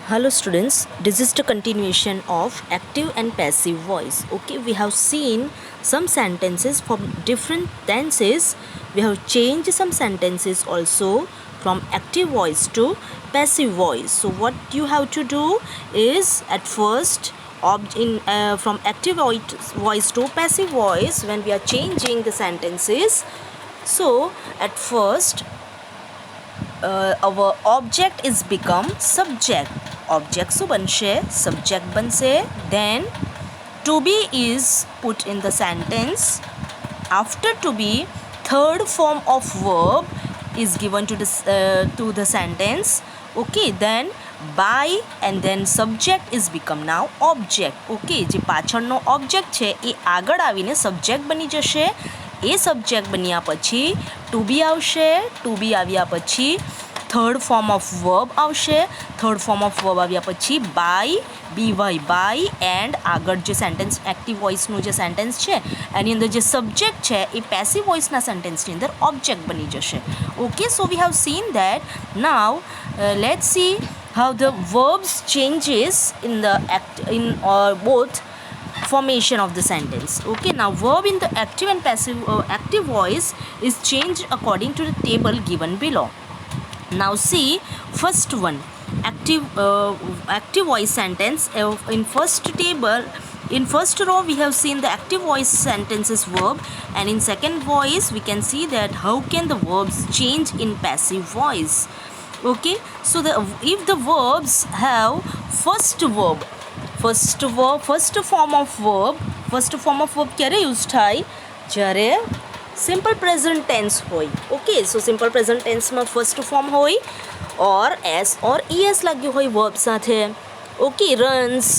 Hello students, this is the continuation of active and passive voice. Okay, we have seen some sentences from different tenses. We have changed some sentences also from active voice to passive voice. So what you have to do is at first from active voice to passive voice, when we are changing the sentences, so at first our object is become subject. Object શું બનશે? Subject બનશે. Then to be is put in the sentence. After to be, third form of verb is given to the sentence. Okay, then by and then subject is become now object. Okay, જે પાછળનો object છે એ આગળ આવીને subject બની જશે. એ subject બન્યા પછી two બી આવશે. ટુ બી આવ્યા પછી થર્ડ ફોર્મ ઓફ વર્બ આવશે. થર્ડ ફોર્મ ઓફ વર્બ આવ્યા પછી બાય, BY બાય, એન્ડ આગળ જે સેન્ટેન્સ એક્ટિવ વોઇસનું જે સેન્ટેન્સ છે એની અંદર જે સબ્જેક્ટ છે એ પેસિવ વોઇસના સેન્ટેન્સની અંદર ઓબ્જેક્ટ બની જશે. Okay, so we have seen that. Now let's see how the verbs changes in both formation of the sentence. Okay, now verb in the active and passive active voice is changed according to the table given below. Now see first one, active voice sentence. In first table, in first row we have seen the active voice sentence is verb, and in second voice we can see that how can the verbs change in passive voice. Okay, so if the verbs have first form of verb ક્યારે use થાય? જ્યારે simple present tense હોય. Okay, so simple present ટેન્સમાં first form હોય or S or ES લાગ્યું હોય verb સાથે. Okay, runs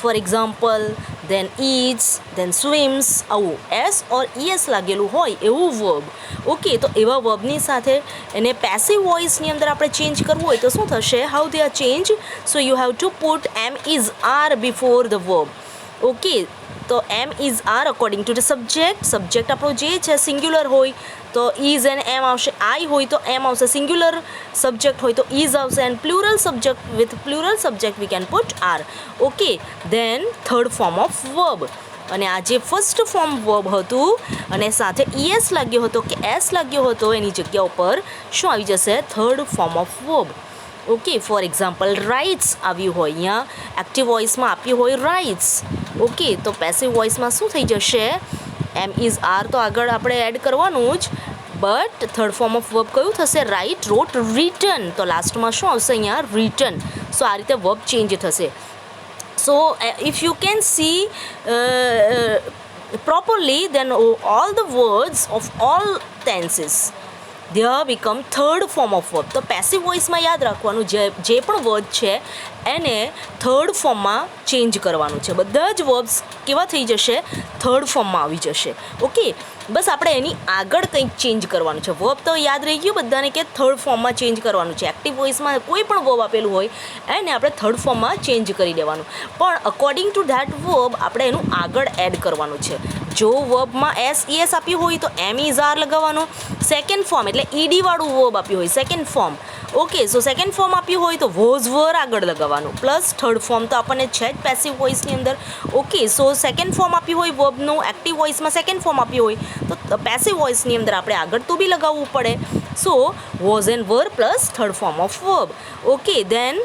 for example, then eats, then swims, આવું એસ ઓર ES લાગેલું હોય એવું વર્બ. ઓકે, તો એવા વર્બની સાથે એને પેસિવ વોઇસની અંદર આપણે ચેન્જ કરવું હોય તો શું થશે? How they are change? So you have to put am is are before the verb. Okay, તો am is are according to the subject આપણો જે છે સિંગ્યુલર હોય તો ઇઝ એન્ડ એમ આવશે. આઈ હોય તો એમ આવશે. સિંગ્યુલર સબ્જેક્ટ હોય તો ઇઝ આવશે. And plural subject with plural subject we can put are. Okay, then third form of verb. અને આ જે ફર્સ્ટ ફોર્મ વર્બ હતું અને સાથે ES લાગ્યો હતો કે એસ લાગ્યો હતો એની જગ્યા ઉપર શું આવી જશે? Third form of verb. Okay, for example writes આવ્યું હોય, અહીંયા એક્ટિવ વોઇસમાં આપ્યું હોય રાઇટ્સ. ઓકે, તો પેસિવ વોઇસમાં શું થઈ જશે? એમ ઇઝ આર તો આગળ આપણે એડ કરવાનું જ, but third form of verb કયું થશે? રાઇટ, રોટ, રિટન. તો લાસ્ટમાં શું આવશે અહીંયા? રિટન. સો આ રીતે વર્બ ચેન્જ થશે. So if you can see properly, then all the words of all tenses they are become third form of verb. તો પેસિવ વોઇસમાં યાદ રાખવાનું જે પણ વર્ડ છે એને થર્ડ ફોર્મમાં ચેન્જ કરવાનું છે. બધા જ વર્બ્સ કેવા થઈ જશે? થર્ડ ફોર્મમાં આવી જશે. ઓકે, બસ આપણે એની આગળ કંઈક ચેન્જ કરવાનું છે. વર્બ તો યાદ રહી ગયું બધાને કે થર્ડ ફોર્મમાં ચેન્જ કરવાનું છે. એક્ટિવ વોઇસમાં કોઈ પણ વર્બ આપેલું હોય એને આપણે થર્ડ ફોર્મમાં ચેન્જ કરી દેવાનું, પણ અકોર્ડિંગ ટુ ધેટ વર્બ આપણે એનું આગળ એડ કરવાનું છે. જો વર્બમાં SES આપ્યું હોય તો એમ ઇઝ આર લગાવવાનું. સેકન્ડ ફોર્મ એટલે ED વાળું વર્બ આપ્યું હોય સેકન્ડ ફોર્મ. ઓકે, સો સેકન્ડ ફોર્મ આપ્યું હોય તો વોઝ વર આગળ લગાવવાનું. પ્લસ થર્ડ ફોર્મ તો આપણને છે જ પેસિવ વોઇસની અંદર. ઓકે, સો સેકન્ડ ફોર્મ આપ્યું હોય વર્બનું, એક્ટિવ વોઇસમાં સેકન્ડ ફોર્મ આપ્યું હોય તો પેસિવ વોઇસની અંદર આપણે આગળ તો બી લગાવવું પડે. So was and were plus third form of verb. Okay, then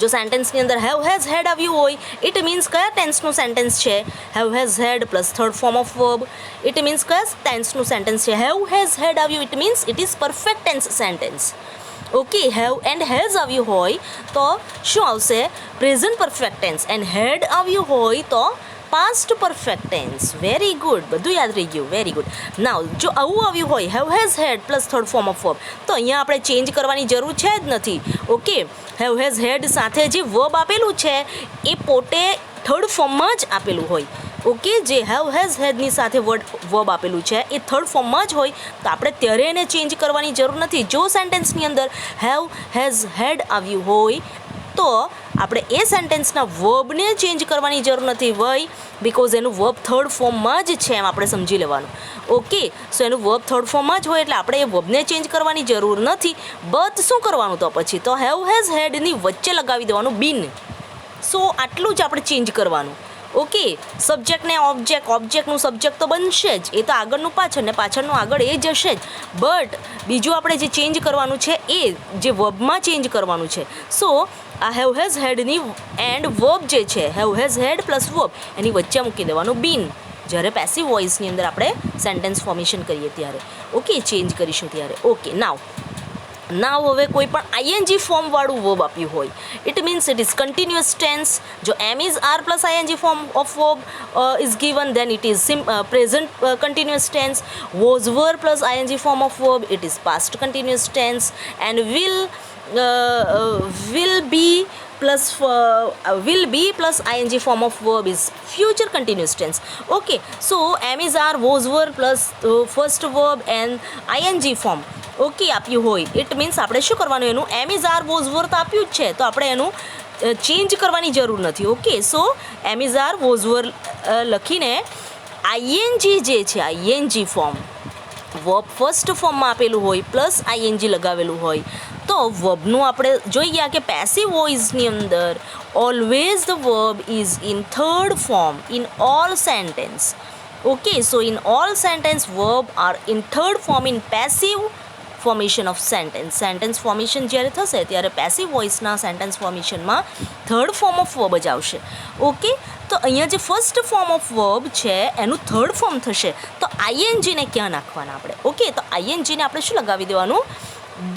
જો સેન્ટેન્સની અંદર હેવ હેઝ હેડ આવ્યું હોય ઇટ મીન્સ કયા ટેન્સનું સેન્ટેન્સ છે? Have has had plus third form of verb. It means કયા ટેન્સનું સેન્ટેન્સ છે? હેવ હેઝ હેડ આવ્યું it means it is perfect tense sentence. Okay, have and has આવ્યું હોય તો શું આવશે? Present perfect tense. And had આવ્યું હોય તો past perfect tense. Very good, બધું યાદ રહી ગયું. Very good. નાવ જો આવું આવ્યું હોય have has had plus third form of verb તો અહીંયા આપણે ચેન્જ કરવાની જરૂર છે જ નથી. ઓકે, હેવ હેઝ હેડ સાથે જે વર્બ આપેલું છે એ પોતે થર્ડ ફોર્મમાં જ આપેલું હોય. ઓકે, જે હેવ હેઝ હેડની સાથે વર્બ આપેલું છે એ થર્ડ ફોર્મમાં જ હોય તો આપણે ત્યારે એને ચેન્જ કરવાની જરૂર નથી. જો સેન્ટેન્સની અંદર હેવ હેઝ હેડ આવ્યું હોય તો આપણે એ સેન્ટેન્સના વર્બને ચેન્જ કરવાની જરૂર નથી. વય? બિકોઝ એનું વર્બ થર્ડ ફોર્મમાં જ છે, એમ આપણે સમજી લેવાનું. ઓકે, સો એનું વર્બ થર્ડ ફોર્મમાં જ હોય એટલે આપણે એ વર્બને ચેન્જ કરવાની જરૂર નથી. બટ શું કરવાનું તો પછી? તો હેવ હેઝ હેડની વચ્ચે લગાવી દેવાનું બીન. સો આટલું જ આપણે ચેન્જ કરવાનું. ઓકે, સબ્જેક્ટ ને ઓબ્જેક્ટ, ઓબ્જેક્ટનું સબ્જેક્ટ તો બનશે જ, એ તો આગળનું પાછળ ને પાછળનું આગળ એ જશે જ. બટ બીજું આપણે જે ચેન્જ કરવાનું છે એ જે વર્બમાં ચેન્જ કરવાનું છે. સો આ હેવ હેઝ હેડની એન્ડ વર્બ જે છે, have has had plus verb, એની વચ્ચે મૂકી દેવાનું બીન. જ્યારે પેસિવ વોઇસની અંદર આપણે સેન્ટેન્સ ફોર્મેશન કરીએ ત્યારે. ઓકે, ચેન્જ કરીશું ત્યારે. ઓકે, નાવ હવે કોઈ પણ આઈએનજી ફોર્મવાળું વર્બ આપ્યું હોય, it means it is continuous tense. જો am is are plus ING form of verb is given, then it is present continuous tense. Was were plus ING form of verb, it is past continuous tense. And will be plus ing form of verb is future continuous tense. Okay, so am is are was were plus first verb and ing form. Okay, આપ્યું હોય it means આપણે શું કરવાનું, એનું એમ is are was વર તો આપ્યું જ છે, તો આપણે એનું ચેન્જ કરવાની જરૂર નથી. Okay, so am is are was were લખીને આઈએનજી જે છે, આઈએનજી ફોર્મ વર્બ ફર્સ્ટ ફોર્મમાં આપેલું હોય પ્લસ આઈએનજી લગાવેલું હોય, તો વર્બનું આપણે જોઈ ગયા કે પેસિવ વોઇસની અંદર always the verb is in third form in all sentence. Okay, so in all sentence verb are in third form in passive formation of sentence formation જ્યારે થશે ત્યારે પેસિવ વોઇસના સેન્ટેન્સ ફોર્મેશનમાં થર્ડ ફોર્મ ઓફ વર્બ જ આવશે. Okay, તો અહીંયા જે ફર્સ્ટ ફોર્મ ઓફ વર્બ છે એનું થર્ડ ફોર્મ થશે, તો આઈએનજીને ક્યાં નાખવાના આપણે? ઓકે, તો આઈએનજીને આપણે શું લગાવી દેવાનું?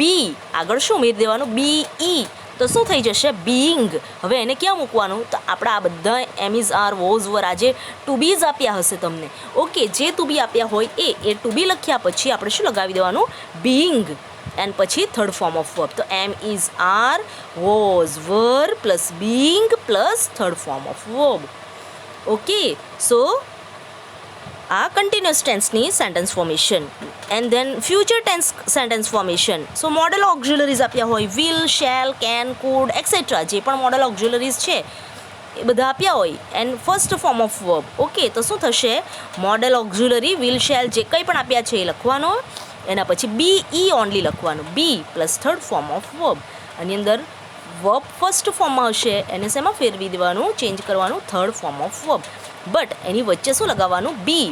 બી. આગળ શું ઉમેરી દેવાનું? બી ઈ. તો શું થઈ જશે? બીઈંગ. હવે એને ક્યાં મૂકવાનું? તો આપણે આ બધા એમ ઇઝ આર વોઝ વર આજે ટુ બીઝ આપ્યા હશે તમને. ઓકે, જે ટુ બી આપ્યા હોય એ ટુ બી લખ્યા પછી આપણે શું લગાવી દેવાનું? બીઈંગ. એન્ડ પછી થર્ડ ફોર્મ ઓફ વર્બ, તો am is are was were plus being plus third form of verb. Okay, so આ કન્ટિન્યુઅસ ટેન્સની sentence formation. And then future tense sentence formation. So modal auxiliaries આપ્યા હોય, will, shall, can, could etcetera, જે પણ modal auxiliaries છે એ બધા આપ્યા હોય, and first form of verb. Okay, તો શું થશે? મોડલ ઓક્ઝિલરી વિલ, શેલ જે કંઈ પણ આપ્યા છે એ લખવાનો, એના પછી બી ઈ ઓનલી લખવાનું, be plus third form of verb. આની અંદર વર્બ ફર્સ્ટ ફોર્મમાં હશે, એને શેમાં ફેરવી દેવાનું? ચેન્જ કરવાનું, third form of verb. But એની વચ્ચે શું લગાવવાનું? બી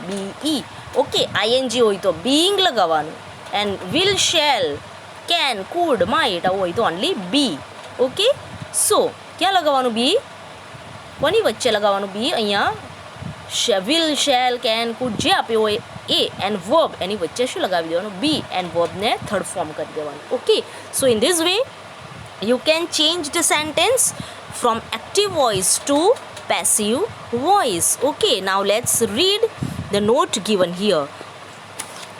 ઈ. ઓકે, આઈએનજી હોય તો બીઈંગ લગાવવાનું, and will, shall, can, could, might આવું હોય તો ઓનલી બી. ઓકે, સો ક્યાં લગાવવાનું બી? કોની વચ્ચે લગાવવાનું બી? અહીંયા વિલ, શેલ, કેન, કુડ જે આપ્યું હોય એ એન્ડ વર્બ એની વચ્ચે શું લગાવી દેવાનું? બી, એન્ડ વર્બને થર્ડ ફોર્મ કરી દેવાનું. Okay, so in this way you can change the sentence from active voice to passive voice. Okay, now let's read the note given here.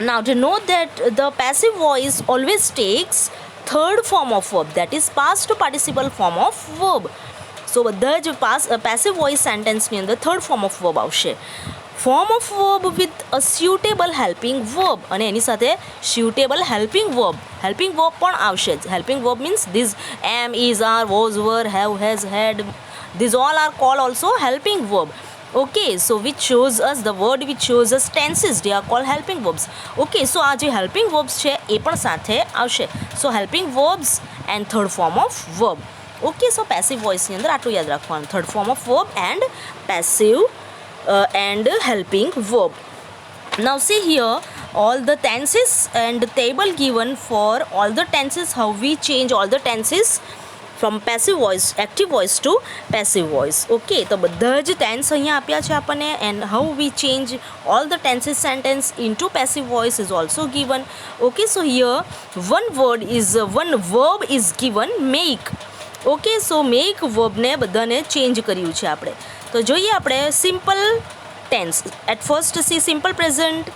Now to note that the passive voice always takes third form of verb, that is past participle form of verb. So બધા જ passive voice sentence ની અંદર third form of verb આવશે. Form of verb with a suitable helping verb, અને એની સાથે suitable helping verb પણ આવશે જ. Helping verb means these am, is, are, was, were, have, has, had, these all are called also helping verb. Okay, so which shows us the word which shows us tenses, they are called helping verbs. Okay, so આ જે helping verbs છે એ પણ સાથે આવશે. So helping verbs and third form of verb. Okay, so passive વોઇસની અંદર આટલું યાદ રાખવાનું, third form of verb and passive and helping verb. Now see here all the tenses and the table given for all the tenses, how we change all the tenses from passive voice, active voice to passive voice. Okay, તો બધા જ tense અહીંયા આપ્યા છે આપણને, and how we change all the tenses sentence into passive voice is also given. Okay, so here one verb is given, make. Okay, so make વર્બને બધાને change કર્યું છે આપણે. તો જોઈએ આપણે simple tense. At first see simple present,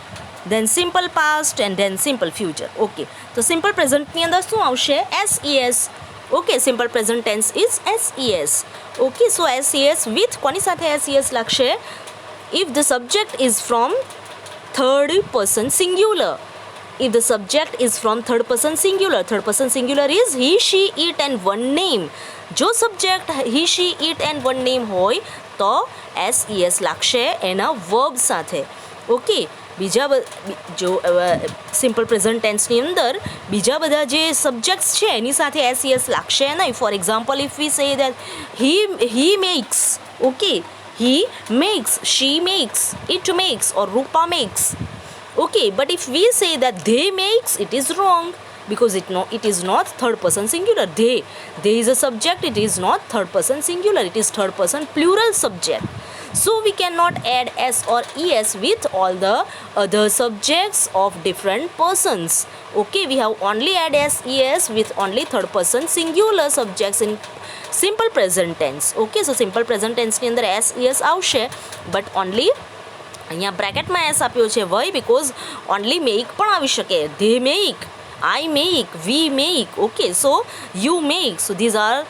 then simple past and then simple future. Okay, તો simple પ્રેઝન્ટની અંદર શું આવશે? SES. Okay, simple present tense is SES. Okay, so SES with કોની સાથે SES લાગશે? If the subject is from third person singular. If the subject is from third person singular is he, she, it and one name, જો subject he she it and one name હોય તો SES લાગશે એના verb સાથે. Okay, બીજા જો simple present ટેન્સની અંદર બીજા બધા જે સબ્જેક્ટ્સ છે એની સાથે SES લાગશે નહીં. For example, if V say that he makes, okay, he makes, she makes, it makes or Rupa makes. Okay, but if we say that they makes, it is wrong because it is not third person singular. They is a subject, it is not third person singular, it is third person plural subject. So we cannot add S or ES with all the other subjects of different persons. Okay, we have only add S, ES with only third person singular subjects in simple present tense. Okay, so simple present tense ની અંદર S, ES આવશે, but only અહીંયા બ્રેકેટમાં S આપ્યો છે. Y? Because only make પણ આવી શકે. They make, I make, we make. Okay, so you make. So these are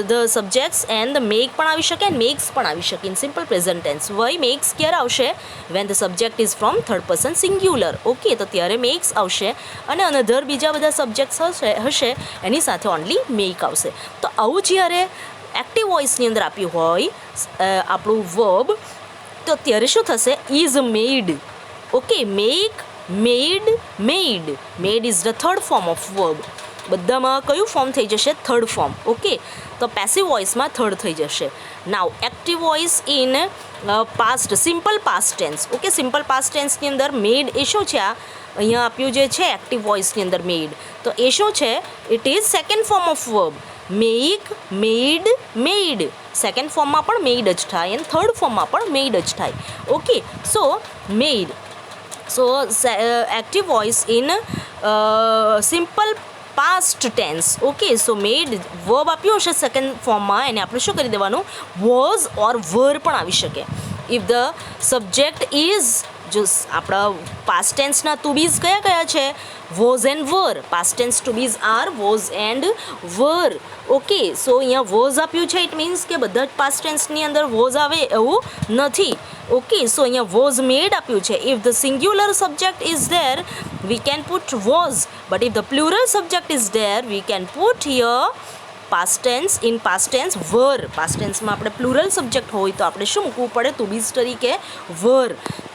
the subjects and the make પણ આવી શકે and makes પણ આવી શકે in simple present tense. Why makes ક્યારે આવશે? When the subject is from third person singular. Okay, તો ત્યારે makes આવશે અને અનધર બીજા બધા સબ્જેક્ટ્સ હશે એની સાથે ઓનલી make આવશે. તો આવું જ્યારે એક્ટિવ વોઇસની અંદર આપ્યું હોય આપણું વર્બ, તો ત્યારે શું થશે? Is made. Okay, make, made, made. Made is the third form of verb. બધામાં કયું ફોર્મ થઈ જશે? Third form. ઓકે, તો પેસિવ વોઇસમાં થર્ડ થઈ જશે. Now active voice in past, simple past tense. Okay, simple past ટેન્સની અંદર મેડ એ શું છે? અહીંયા આપ્યું જે છે એક્ટિવ વોઇસની અંદર મેડ, તો એ શું છે? It is second form of verb. Make, made, made. Second ફોર્મમાં પણ મેડ જ થાય અને થર્ડ ફોર્મમાં પણ મેડ જ થાય. Okay, so made. So active voice in simple past tense. Okay, so made verb આપ્યો હશે સેકન્ડ ફોર્મમાં, એને આપણે શું કરી દેવાનું? વોઝ ઓર વર પણ આવી શકે. ઇફ ધ સબ્જેક્ટ ઇઝ, જો આપણા પાસ્ટ ટેન્સના ટુ બીઝ કયા કયા છે? Was and were. Past tense two be's are was and were. Okay, so અહીંયા વોઝ આપ્યું છે, ઇટ મીન્સ કે બધા જ પાસ્ટ ટેન્સની અંદર વોઝ આવે એવું નથી. ઓકે, સો અહીંયા વોઝ મેડ આપ્યું છે. If the singular subject is there, we can put was, but if the plural subject is there, we can put here past tense. In past tense were. Past ટેન્સમાં આપણે plural subject હોય તો આપણે શું મૂકવું પડે? ટુ બીઝ તરીકે વર.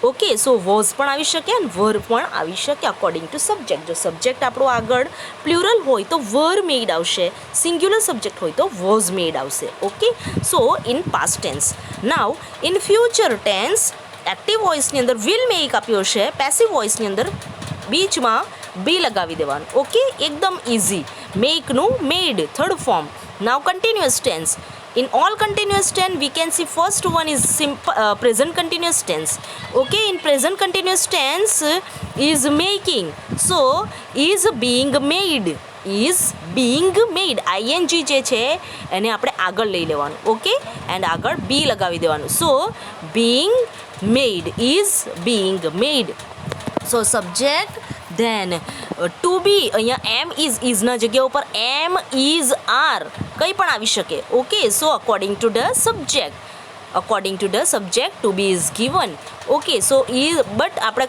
Okay, so was પણ આવી શકે અને વર પણ આવી શકે અકોર્ડિંગ ટુ સબ્જેક્ટ. જો સબ્જેક્ટ આપણો આગળ પ્લુરલ હોય તો વર મેડ આવશે, સિંગ્યુલર સબ્જેક્ટ હોય તો વોઝ મેડ આવશે. Okay, so in past tense. Now in future tense active વોઇસની અંદર વિલ મેક આપ્યો છે, પેસિવ વોઇસની અંદર બીચમાં બી લગાવી દેવાનું. ઓકે, એકદમ ઇઝી. મેકનું made, third form. Now continuous tense. In all continuous tense, we can see first one is present continuous tense. Okay, in present continuous tense is making. So, is being made. Is being made. ING જે છે એને આપણે આગળ લઈ લેવાનું. Okay, and આગળ be લગાવી દેવાનું. સો, being made. Is being made. So, subject. Then to be, અહીંયા એમ ઇઝના જગ્યા ઉપર એમ ઇઝ આર કંઈ પણ આવી શકે. Okay, so according to the subject, to be is given. Okay, so is, but આપણે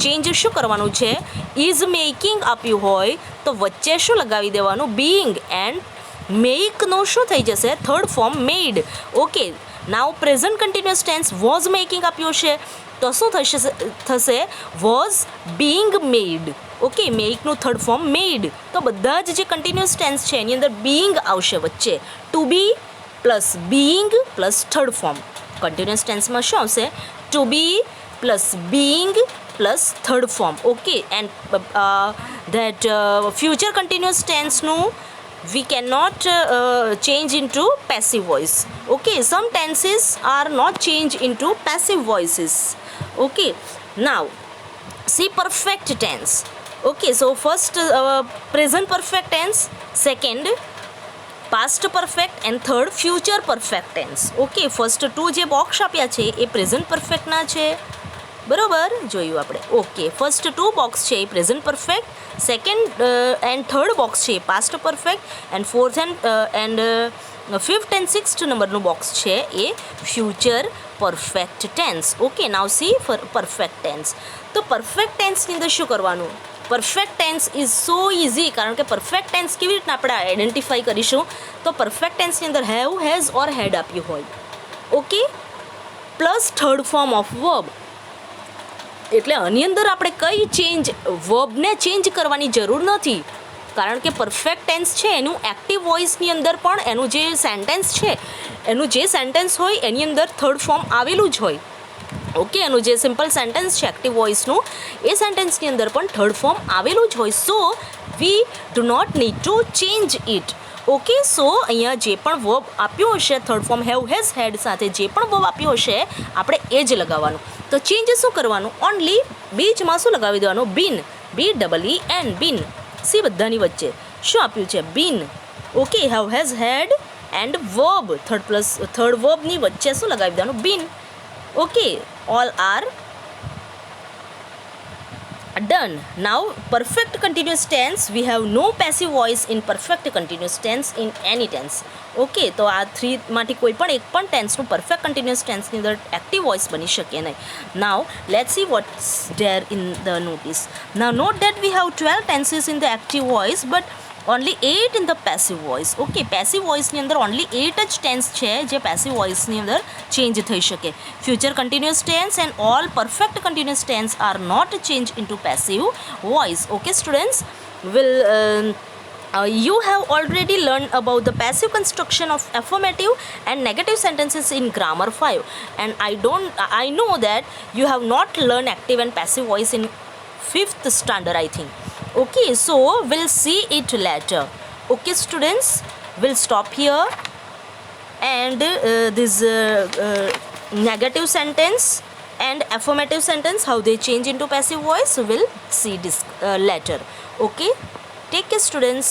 ચેન્જ શું કરવાનું છે? ઇઝ મેકિંગ આપ્યું હોય તો વચ્ચે શું લગાવી દેવાનું? બીઇંગ. એન્ડ મેકનો શું થઈ જશે? Third form made. Okay, now present continuous tense was making આપ્યું છે તો શું થશે? Was being made. ઓકે, મેકનું થર્ડ ફોર્મ મેડ. તો બધા જ જે કન્ટિન્યુઅસ ટેન્સ છે એની અંદર બીંગ આવશે વચ્ચે. To be plus being plus third form. Continuous ટેન્સમાં શું આવશે? To be plus being plus third form. Okay, and that future continuous ટેન્સનું we cannot change into passive voice. Okay, some tenses are not changed into passive voices. Okay, now see perfect tense. Okay, so first present perfect tense, second past perfect and third future perfect tense. Okay, first two જે box આપ્યા છે એ present perfectના છે. બરોબર, જોયું આપણે. Okay, first two box છે એ present perfect, second and third box છે એ past perfect, and fourth and fifth and sixth નંબરનું બોક્સ છે એ future perfect tense. Okay, now see perfect tense. તો પરફેક્ટ ટેન્સની અંદર શું કરવાનું? Perfect tense is so easy, કારણ કે પરફેક્ટ ટેન્સ કેવી રીતના આપણે આઈડેન્ટિફાઈ કરીશું? તો પરફેક્ટ ટેન્સની અંદર હેવ, હેઝ ઓર હેડ આપ્યું હોય, okay, plus third form of verb. એટલે આની અંદર આપણે કઈ ચેન્જ, વર્બને ચેન્જ કરવાની જરૂર નથી, કારણ કે પરફેક્ટ ટેન્સ છે એનું એક્ટિવ વોઇસની અંદર પણ એનું જે સેન્ટેન્સ છે, એનું જે સેન્ટેન્સ હોય એની અંદર થર્ડ ફોર્મ આવેલું જ હોય, ઓકે. એનું જે સિમ્પલ સેન્ટેન્સ છે એક્ટિવ વોઇસનું, એ સેન્ટેન્સની અંદર પણ થર્ડ ફોર્મ આવેલું જ હોય. So we do not need to change it, okay. So અહીંયા જે પણ વર્બ આપ્યો હશે third form have, has, had સાથે જે પણ વર્બ આપ્યો હશે આપણે એ જ લગાવવાનું. તો ચેન્જ શું કરવાનું? ઓનલી બીચમાં શું લગાવી દેવાનું? બીન, BEEN, બીન. સી બધાની વચ્ચે શું આપ્યું છે? Been, okay. Have, has, had and verb, third વર્બની વચ્ચે શું લગાવી દેવાનું? Been, okay. All are done. Now perfect continuous tense, we have no passive voice in perfect continuous tense in any tense, okay. તો આ 3 માંથી કોઈ પણ એક પણ ટેન્સનું પરફેક્ટ કન્ટિન્યુઅસ ટેન્સની અંદર એક્ટિવ વોઇસ બની શકે નહીં. Now let's see what's there in the notice. Now note that we have 12 tenses in the active voice but only 8 in the passive voice, okay. Passive વોઇસની અંદર ઓનલી 8 જ tense છે જે passive વોઇસની અંદર ચેન્જ થઈ શકે. Future continuous tense and all perfect continuous tense are not change into passive voice, okay students. You have already learned about the passive construction of affirmative and negative sentences in grammar 5, and I know that you have not learned active and passive voice in 5th standard, I think, okay. So we'll see it later, okay students. We'll stop here, and this negative sentence and affirmative sentence, how they change into passive voice, we'll see this later, okay. Take care students.